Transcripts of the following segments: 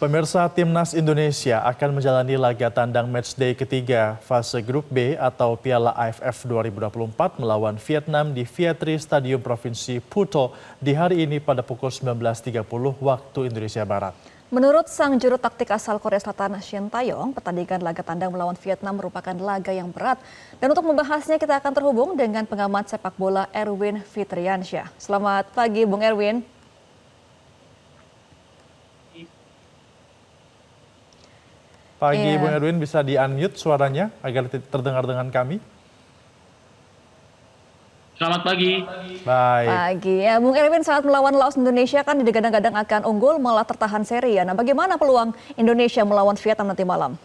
Pemirsa, Timnas Indonesia akan menjalani laga tandang matchday ketiga fase grup B atau Piala AFF 2024 melawan Vietnam di Vietri Stadium Provinsi Phuto di hari ini pada pukul 19.30 waktu Indonesia Barat. Menurut sang juru taktik asal Korea Selatan Shin Tae-yong, pertandingan laga tandang melawan Vietnam merupakan laga yang berat. Dan untuk membahasnya kita akan terhubung dengan pengamat sepak bola Erwin Fitriansyah. Selamat pagi Bung Erwin. Pagi Bung Erwin, bisa di-unmute suaranya agar terdengar dengan kami? Selamat pagi. Baik. Pagi ya, Bung Erwin, saat melawan Laos Indonesia kan digadang-gadang akan unggul malah tertahan seri ya. Nah, bagaimana peluang Indonesia melawan Vietnam nanti malam?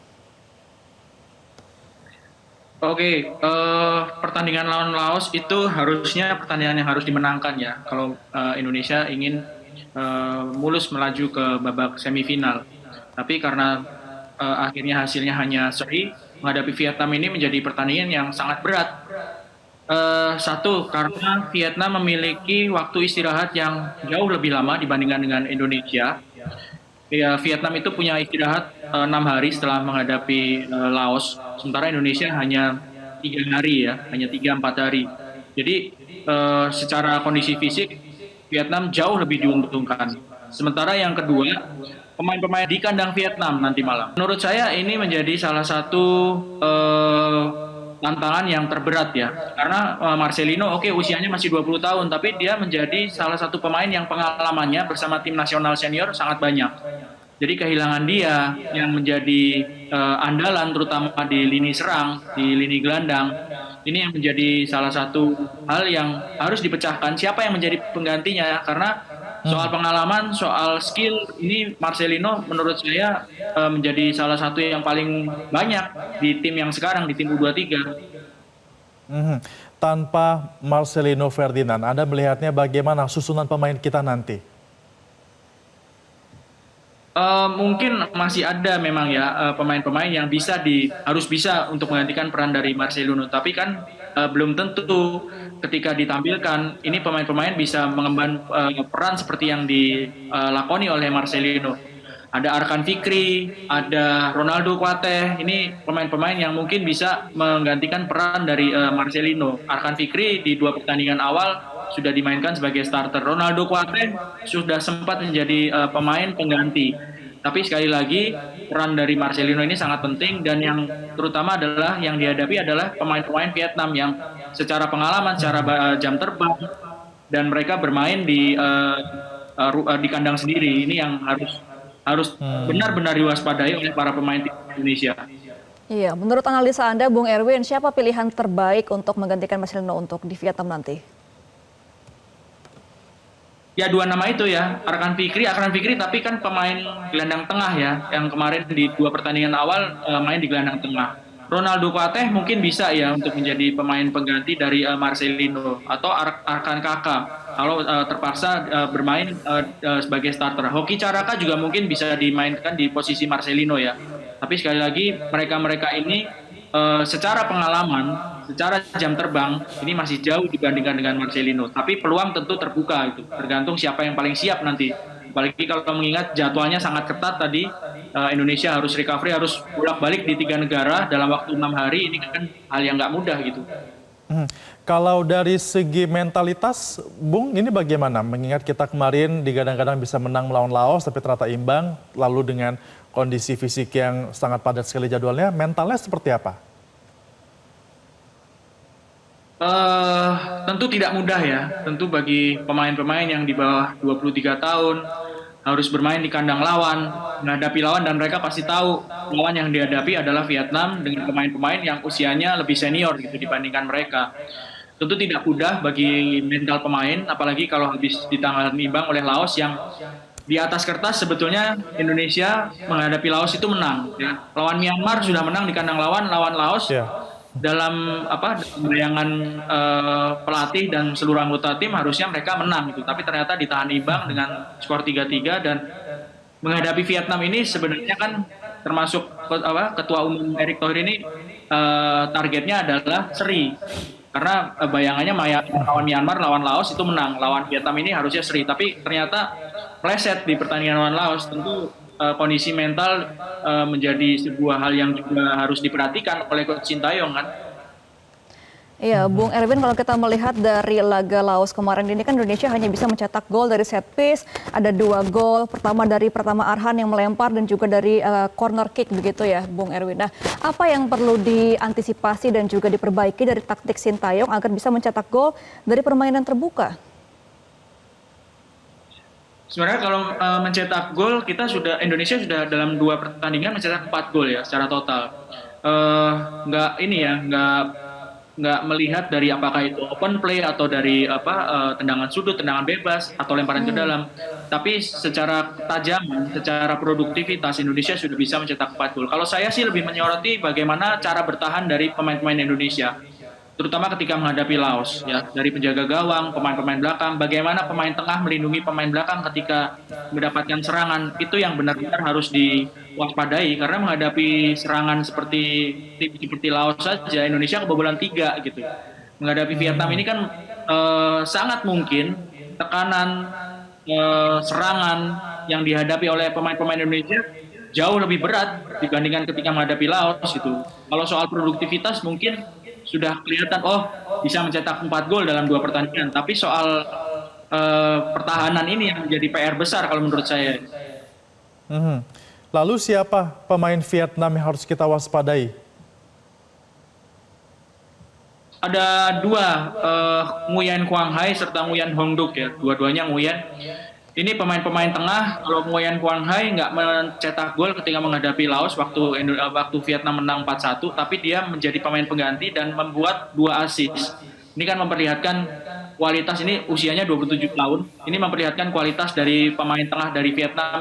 Oke, pertandingan lawan Laos itu harusnya pertandingan yang harus dimenangkan ya. Kalau Indonesia ingin mulus melaju ke babak semifinal. Tapi karena akhirnya hasilnya hanya seri, menghadapi Vietnam ini menjadi pertandingan yang sangat berat. Satu, karena Vietnam memiliki waktu istirahat yang jauh lebih lama dibandingkan dengan Indonesia. Ya, Vietnam itu punya istirahat 6 hari setelah menghadapi Laos, sementara Indonesia hanya 3 hari ya, hanya 3-4 hari. Jadi secara kondisi fisik Vietnam jauh lebih diuntungkan. Sementara yang kedua, pemain-pemain di kandang Vietnam nanti malam. Menurut saya ini menjadi salah satu tantangan yang terberat ya. Karena Marcelino usianya masih 20 tahun, tapi dia menjadi salah satu pemain yang pengalamannya bersama tim nasional senior sangat banyak. Jadi kehilangan dia yang menjadi andalan terutama di lini serang, di lini gelandang. Ini yang menjadi salah satu hal yang harus dipecahkan. Siapa yang menjadi penggantinya? Karena soal pengalaman, soal skill, ini Marcelino menurut saya menjadi salah satu yang paling banyak di tim yang sekarang, di tim U23. Tanpa Marcelino Ferdinand, Anda melihatnya bagaimana susunan pemain kita nanti? Mungkin masih ada memang ya pemain-pemain yang harus bisa untuk menggantikan peran dari Marcelino, tapi kan belum tentu ketika ditampilkan ini pemain-pemain bisa mengemban peran seperti yang dilakoni oleh Marcelino. Ada Arkan Fikri, ada Ronaldo Kuateh, ini pemain-pemain yang mungkin bisa menggantikan peran dari Marcelino. Arkan Fikri di 2 pertandingan awal sudah dimainkan sebagai starter. Ronaldo Kuateh sudah sempat menjadi pemain pengganti. Tapi sekali lagi peran dari Marcelino ini sangat penting, dan yang terutama adalah yang dihadapi adalah pemain-pemain Vietnam yang secara pengalaman, secara jam terbang, dan mereka bermain di kandang sendiri. Ini yang harus benar-benar diwaspadai oleh para pemain tim Indonesia. Iya, menurut analisa Anda, Bung Erwin, siapa pilihan terbaik untuk menggantikan Marcelino untuk di Vietnam nanti? Ya, 2 nama itu ya, Arkan Fikri tapi kan pemain gelandang tengah ya, yang kemarin di 2 pertandingan awal main di gelandang tengah. Ronaldo Kuateh mungkin bisa ya untuk menjadi pemain pengganti dari Marcelino, atau Arkan Kakak kalau terpaksa bermain sebagai starter. Hoki Caraka juga mungkin bisa dimainkan di posisi Marcelino ya. Tapi sekali lagi mereka ini secara pengalaman, secara jam terbang ini masih jauh dibandingkan dengan Marcelino. Tapi peluang tentu terbuka, itu tergantung siapa yang paling siap nanti. Apalagi kalau mengingat jadwalnya sangat ketat tadi, Indonesia harus recovery, harus bolak-balik di 3 negara dalam waktu 6 hari. Ini kan hal yang nggak mudah gitu. Kalau dari segi mentalitas, Bung, ini bagaimana? Mengingat kita kemarin digadang-gadang bisa menang melawan Laos, tapi ternyata imbang, lalu dengan kondisi fisik yang sangat padat sekali jadwalnya, mentalnya seperti apa? Tentu tidak mudah ya. Tentu bagi pemain-pemain yang di bawah 23 tahun harus bermain di kandang lawan, menghadapi lawan, dan mereka pasti tahu lawan yang dihadapi adalah Vietnam dengan pemain-pemain yang usianya lebih senior gitu dibandingkan mereka. Tentu tidak mudah bagi mental pemain, apalagi kalau habis ditangani imbang oleh Laos yang di atas kertas sebetulnya Indonesia menghadapi Laos itu menang. Ya. Lawan Myanmar sudah menang di kandang lawan Laos. Dalam bayangan pelatih dan seluruh anggota tim harusnya mereka menang gitu, tapi ternyata ditahan imbang dengan skor 3-3. Dan menghadapi Vietnam ini sebenarnya kan termasuk Ketua Umum Erick Thohir ini targetnya adalah seri, karena bayangannya lawan Myanmar, lawan Laos itu menang, lawan Vietnam ini harusnya seri, tapi ternyata meleset di pertandingan lawan Laos. Tentu kondisi mental menjadi sebuah hal yang juga harus diperhatikan oleh Coach Sintayong kan. Iya, Bung Erwin, kalau kita melihat dari laga Laos kemarin ini kan Indonesia hanya bisa mencetak gol dari set piece, ada 2 gol, pertama dari Pratama Arhan yang melempar dan juga dari corner kick begitu ya, Bung Erwin. Nah, apa yang perlu diantisipasi dan juga diperbaiki dari taktik Sintayong agar bisa mencetak gol dari permainan terbuka? Sebenarnya kalau mencetak gol Indonesia sudah dalam 2 pertandingan mencetak 4 gol ya secara total. Nggak melihat dari apakah itu open play atau dari tendangan sudut, tendangan bebas atau lemparan ke dalam. Tapi secara ketajaman, secara produktivitas Indonesia sudah bisa mencetak 4 gol. Kalau saya sih lebih menyoroti bagaimana cara bertahan dari pemain-pemain Indonesia, terutama ketika menghadapi Laos ya, dari penjaga gawang, pemain-pemain belakang, bagaimana pemain tengah melindungi pemain belakang ketika mendapatkan serangan, itu yang benar-benar harus diwaspadai karena menghadapi serangan seperti Laos saja Indonesia kebobolan 3 gitu. Menghadapi Vietnam ini kan sangat mungkin tekanan serangan yang dihadapi oleh pemain-pemain Indonesia jauh lebih berat dibandingkan ketika menghadapi Laos itu. Kalau soal produktivitas mungkin sudah kelihatan bisa mencetak 4 gol dalam 2 pertandingan. Tapi soal pertahanan ini yang menjadi PR besar kalau menurut saya. Lalu siapa pemain Vietnam yang harus kita waspadai? Ada 2, Nguyen Quang Hai serta Nguyen Hong Duk ya. Dua-duanya Nguyen. Ini pemain-pemain tengah. Kalau Nguyen Quang Hai nggak mencetak gol ketika menghadapi Laos waktu Vietnam menang 4-1, tapi dia menjadi pemain pengganti dan membuat 2 assist. Ini kan memperlihatkan kualitas, ini usianya 27 tahun. Ini memperlihatkan kualitas dari pemain tengah dari Vietnam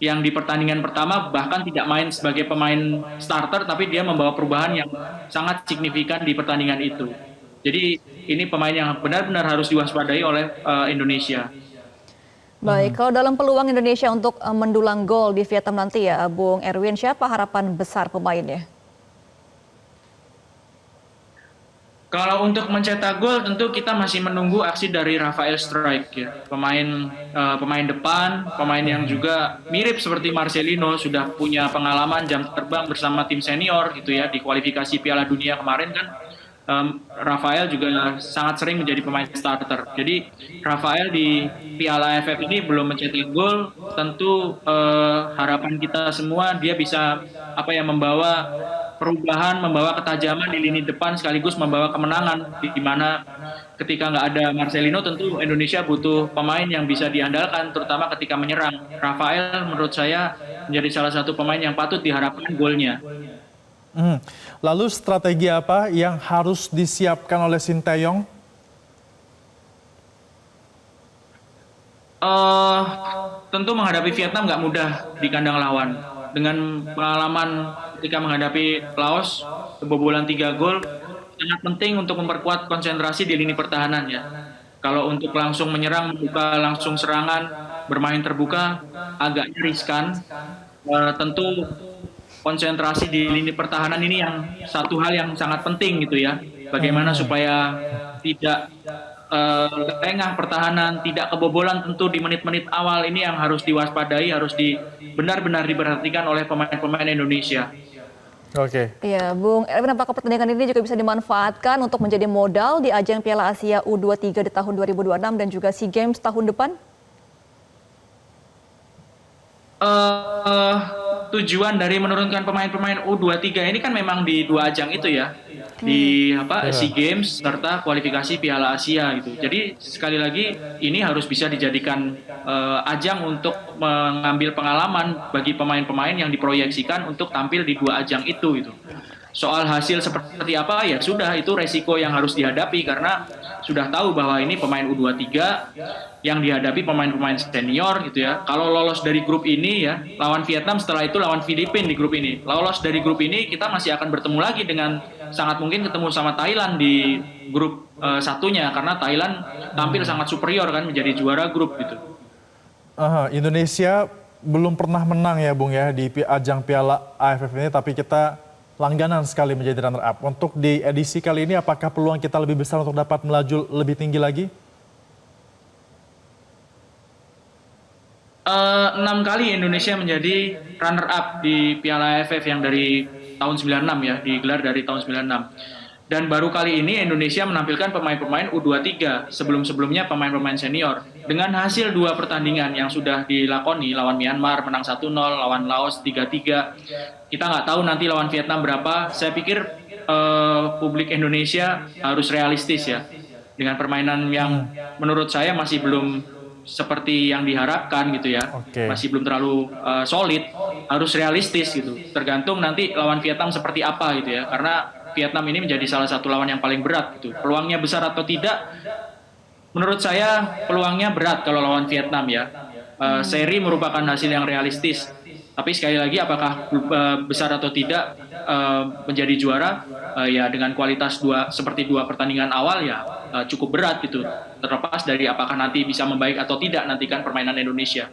yang di pertandingan pertama bahkan tidak main sebagai pemain starter, tapi dia membawa perubahan yang sangat signifikan di pertandingan itu. Jadi ini pemain yang benar-benar harus diwaspadai oleh Indonesia. Baik, kalau dalam peluang Indonesia untuk mendulang gol di Vietnam nanti ya, Bung Erwin, siapa harapan besar pemainnya? Kalau untuk mencetak gol tentu kita masih menunggu aksi dari Rafael Struijk ya, pemain depan, pemain yang juga mirip seperti Marcelino, sudah punya pengalaman jam terbang bersama tim senior gitu ya di kualifikasi Piala Dunia kemarin kan. Rafael juga sangat sering menjadi pemain starter. Jadi Rafael di Piala AFF ini belum mencetak gol. Tentu harapan kita semua dia bisa membawa perubahan, membawa ketajaman di lini depan sekaligus membawa kemenangan. Di mana ketika nggak ada Marcelino tentu Indonesia butuh pemain yang bisa diandalkan, terutama ketika menyerang. Rafael menurut saya menjadi salah satu pemain yang patut diharapkan golnya. Lalu strategi apa yang harus disiapkan oleh Sintayong? Tentu menghadapi Vietnam nggak mudah di kandang lawan. Dengan pengalaman ketika menghadapi Laos, kebobolan 3 gol, sangat penting untuk memperkuat konsentrasi di lini pertahanan ya. Kalau untuk langsung menyerang, membuka langsung serangan, bermain terbuka, agaknya riskan. Tentu konsentrasi di lini pertahanan ini yang satu hal yang sangat penting gitu ya. Bagaimana supaya tidak lengah pertahanan, tidak kebobolan tentu di menit-menit awal ini yang harus diwaspadai, harus benar-benar diperhatikan oleh pemain-pemain Indonesia. Oke. Iya, Bung Erwin, apakah pertandingan ini juga bisa dimanfaatkan untuk menjadi modal di ajang Piala Asia U23 di tahun 2026 dan juga SEA Games tahun depan? Tujuan dari menurunkan pemain-pemain U23 ini kan memang di 2 ajang itu ya, di SEA Games serta kualifikasi Piala Asia gitu. Jadi sekali lagi ini harus bisa dijadikan ajang untuk mengambil pengalaman bagi pemain-pemain yang diproyeksikan untuk tampil di 2 ajang itu gitu. Soal hasil seperti apa ya sudah, itu resiko yang harus dihadapi karena sudah tahu bahwa ini pemain U23 yang dihadapi pemain-pemain senior gitu ya. Kalau lolos dari grup ini ya, lawan Vietnam, setelah itu lawan Filipina di grup ini. Lolos dari grup ini kita masih akan bertemu lagi dengan sangat mungkin ketemu sama Thailand di grup satunya karena Thailand tampil sangat superior kan, menjadi juara grup gitu. Indonesia belum pernah menang ya Bung ya di ajang Piala AFF ini, tapi kita langganan sekali menjadi runner up. Untuk di edisi kali ini apakah peluang kita lebih besar untuk dapat melaju lebih tinggi lagi? 6 kali Indonesia menjadi runner up di Piala AFF yang dari tahun 96 ya, digelar dari tahun 96. Dan baru kali ini Indonesia menampilkan pemain-pemain U23, sebelum-sebelumnya pemain-pemain senior. Dengan hasil 2 pertandingan yang sudah dilakoni, lawan Myanmar menang 1-0, lawan Laos 3-3. Kita nggak tahu nanti lawan Vietnam berapa. Saya pikir publik Indonesia harus realistis ya. Dengan permainan yang menurut saya masih belum seperti yang diharapkan gitu ya. Oke. Masih belum terlalu solid, harus realistis gitu. Tergantung nanti lawan Vietnam seperti apa gitu ya. Karena Vietnam ini menjadi salah satu lawan yang paling berat gitu. Peluangnya besar atau tidak? Menurut saya peluangnya berat kalau lawan Vietnam ya. Seri merupakan hasil yang realistis. Tapi sekali lagi apakah besar atau tidak menjadi juara ya dengan kualitas seperti 2 pertandingan awal ya cukup berat gitu. Terlepas dari apakah nanti bisa membaik atau tidak nantikan permainan Indonesia.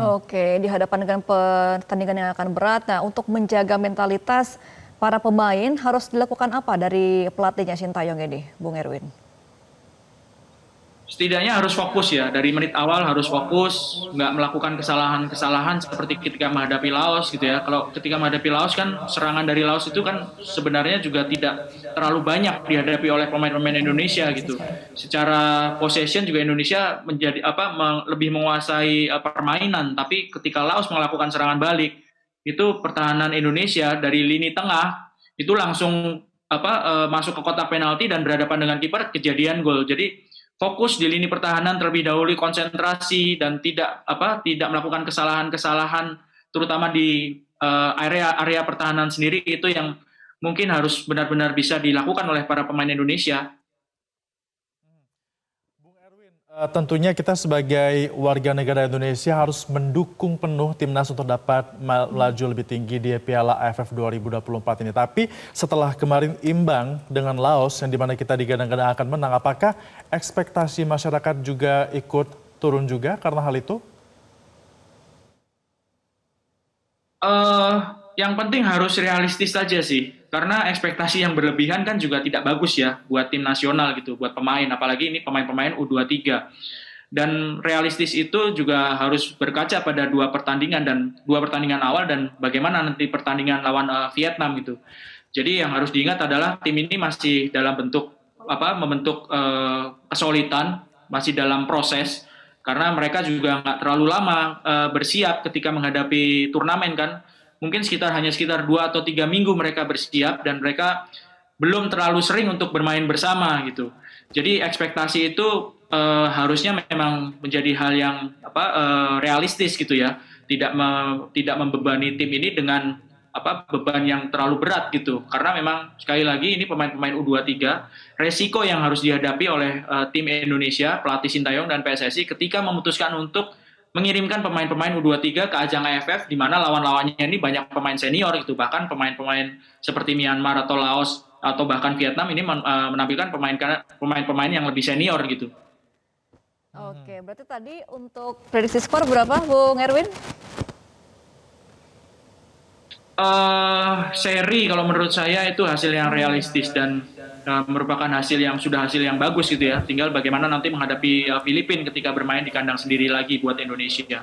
Oke, dihadapkan dengan pertandingan yang akan berat. Nah, untuk menjaga mentalitas para pemain harus dilakukan apa dari pelatihnya Sintayong ini, Bung Erwin? Setidaknya harus fokus ya, dari menit awal harus fokus, nggak melakukan kesalahan-kesalahan seperti ketika menghadapi Laos gitu ya. Kalau ketika menghadapi Laos kan serangan dari Laos itu kan sebenarnya juga tidak terlalu banyak dihadapi oleh pemain-pemain Indonesia gitu. Secara possession juga Indonesia menjadi lebih menguasai permainan, tapi ketika Laos melakukan serangan balik, itu pertahanan Indonesia dari lini tengah itu langsung masuk ke kotak penalti dan berhadapan dengan kiper, kejadian gol. Jadi fokus di lini pertahanan terlebih dahulu, konsentrasi dan tidak melakukan kesalahan-kesalahan terutama di area pertahanan sendiri, itu yang mungkin harus benar-benar bisa dilakukan oleh para pemain Indonesia. Bung Erwin, tentunya kita sebagai warga negara Indonesia harus mendukung penuh timnas untuk dapat melaju lebih tinggi di Piala AFF 2024 ini. Tapi setelah kemarin imbang dengan Laos yang dimana kita digadang-gadang akan menang, apakah ekspektasi masyarakat juga ikut turun juga karena hal itu? Yang penting harus realistis saja sih, karena ekspektasi yang berlebihan kan juga tidak bagus ya buat tim nasional gitu, buat pemain, apalagi ini pemain-pemain U23. Dan realistis itu juga harus berkaca pada 2 pertandingan dan 2 pertandingan awal dan bagaimana nanti pertandingan lawan Vietnam gitu. Jadi yang harus diingat adalah tim ini masih dalam membentuk kesulitan, masih dalam proses karena mereka juga nggak terlalu lama bersiap ketika menghadapi turnamen kan. Mungkin hanya sekitar 2 atau 3 minggu mereka bersiap dan mereka belum terlalu sering untuk bermain bersama gitu. Jadi ekspektasi itu harusnya memang menjadi hal yang realistis gitu ya. Tidak membebani tim ini dengan beban yang terlalu berat gitu. Karena memang sekali lagi ini pemain-pemain U23, resiko yang harus dihadapi oleh tim Indonesia, pelatih Sintayong dan PSSI ketika memutuskan untuk mengirimkan pemain-pemain U23 ke ajang AFF di mana lawan-lawannya ini banyak pemain senior gitu. Bahkan pemain-pemain seperti Myanmar atau Laos atau bahkan Vietnam ini menampilkan pemain-pemain yang lebih senior gitu. Oke, berarti tadi untuk prediksi skor berapa, Bung Erwin? Seri kalau menurut saya itu hasil yang realistis dan merupakan hasil yang bagus gitu ya. Tinggal bagaimana nanti menghadapi Filipina ketika bermain di kandang sendiri lagi buat Indonesia.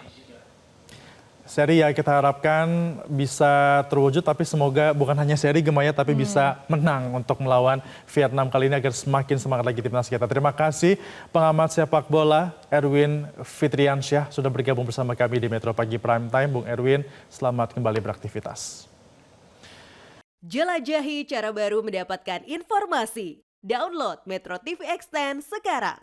Seri ya kita harapkan bisa terwujud, tapi semoga bukan hanya seri Gemaya tapi bisa menang untuk melawan Vietnam kali ini agar semakin semangat lagi timnas kita. Terima kasih pengamat sepak bola Erwin Fitriansyah sudah bergabung bersama kami di Metro Pagi Prime Time. Bung Erwin, selamat kembali beraktivitas. Jelajahi cara baru mendapatkan informasi. Download Metro TV Extend sekarang.